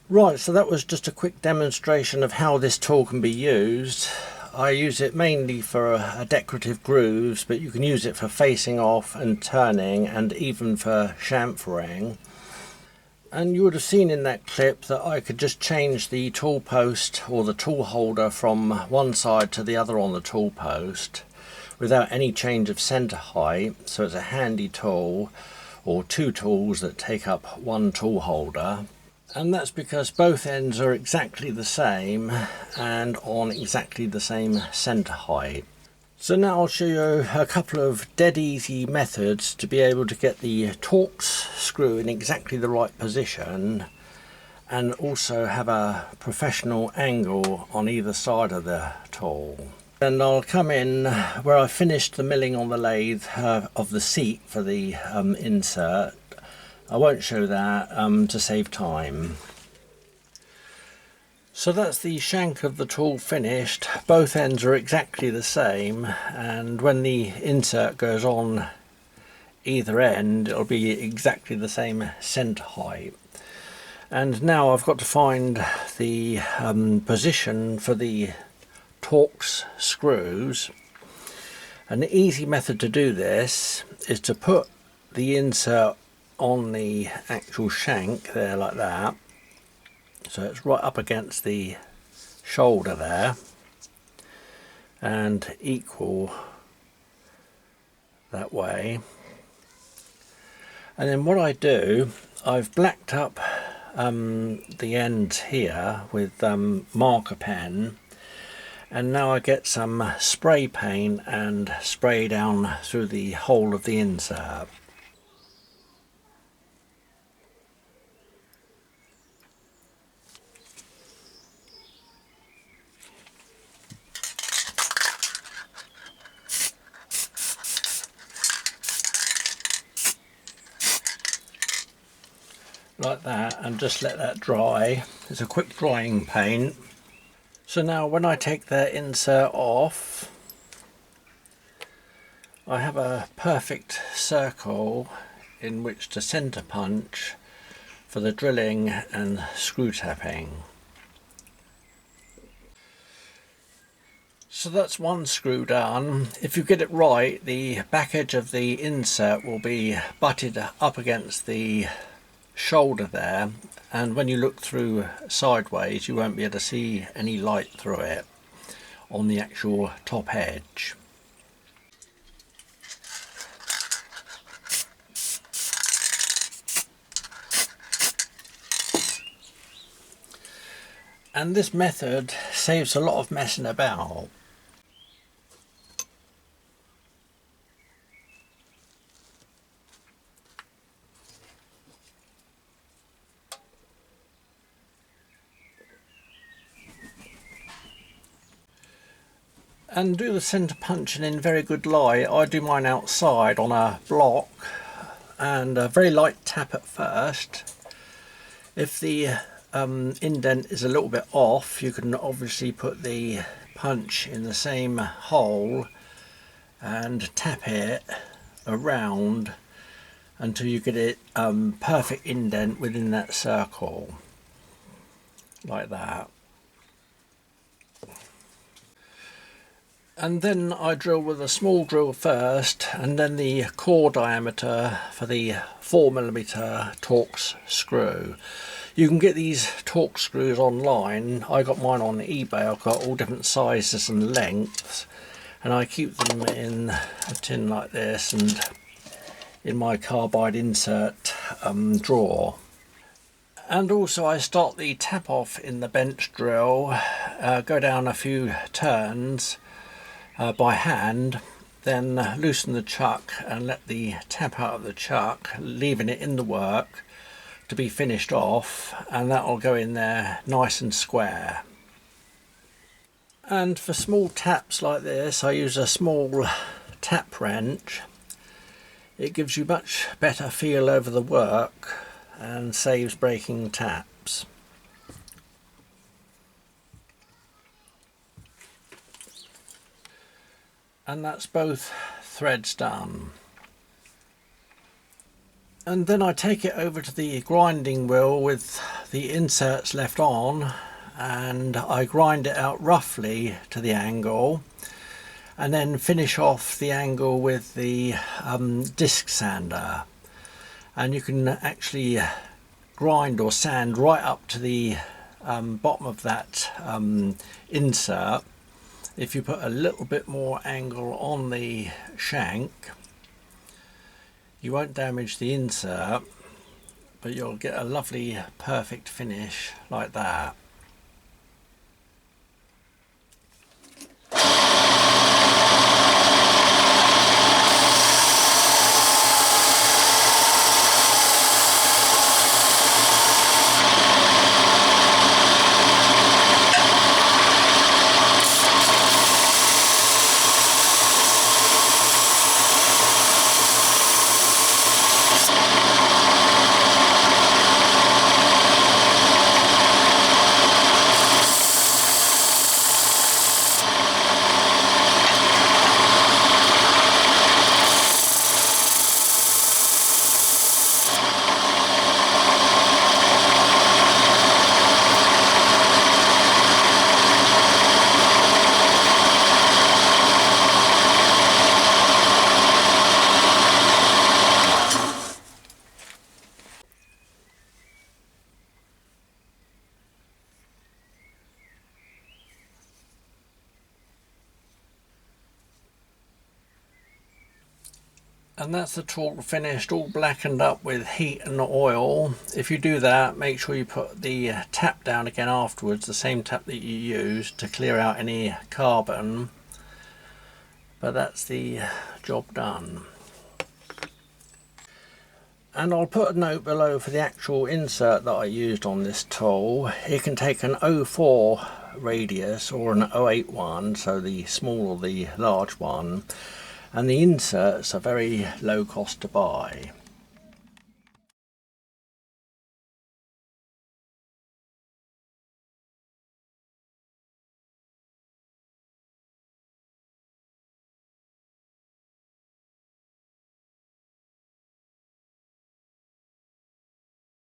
Right, so that was just a quick demonstration of how this tool can be used. I use it mainly for decorative grooves, but you can use it for facing off and turning, and even for chamfering. And you would have seen in that clip that I could just change the tool post or the tool holder from one side to the other on the tool post without any change of center height. So it's a handy tool, or two tools that take up one tool holder. And that's because both ends are exactly the same and on exactly the same center height. So now I'll show you a couple of dead easy methods to be able to get the Torx screw in exactly the right position and also have a professional angle on either side of the tool. And I'll come in where I finished the milling on the lathe of the seat for the insert. I won't show that to save time. So that's the shank of the tool finished. Both ends are exactly the same, and when the insert goes on either end it'll be exactly the same centre height. And now I've got to find the position for the Torx screws. An easy method to do this is to put the insert on the actual shank there, like that, so it's right up against the shoulder there and equal that way. And then what I do, I've blacked up the ends here with marker pen, and now I get some spray paint and spray down through the whole of the insert. Like that, and just let that dry. It's a quick drying paint. So now when I take the insert off, I have a perfect circle in which to center punch for the drilling and screw tapping. So that's one screw done. If you get it right, the back edge of the insert will be butted up against the shoulder there, and when you look through sideways you won't be able to see any light through it on the actual top edge. And this method saves a lot of messing about. And do the centre punching in very good light. I do mine outside on a block, and a very light tap at first. If the indent is a little bit off, you can obviously put the punch in the same hole and tap it around until you get it perfect indent within that circle, like that. And then I drill with a small drill first, and then the core diameter for the 4mm Torx screw. You can get these Torx screws online. I got mine on eBay. I've got all different sizes and lengths, and I keep them in a tin like this and in my carbide insert drawer. And also I start the tap off in the bench drill, go down a few turns by hand, then loosen the chuck and let the tap out of the chuck, leaving it in the work to be finished off, and that will go in there nice and square. And for small taps like this I use a small tap wrench. It gives you much better feel over the work and saves breaking taps. And that's both threads done. And then I take it over to the grinding wheel with the inserts left on, and I grind it out roughly to the angle, and then finish off the angle with the disc sander. And you can actually grind or sand right up to the bottom of that insert. If you put a little bit more angle on the shank, you won't damage the insert, but you'll get a lovely perfect finish like that. And that's the tool finished, all blackened up with heat and oil. If you do that, make sure you put the tap down again afterwards, the same tap that you used, to clear out any carbon. But that's the job done. And I'll put a note below for the actual insert that I used on this tool. It can take an 04 radius or an 08 one, so the small or the large one. And the inserts are very low cost to buy.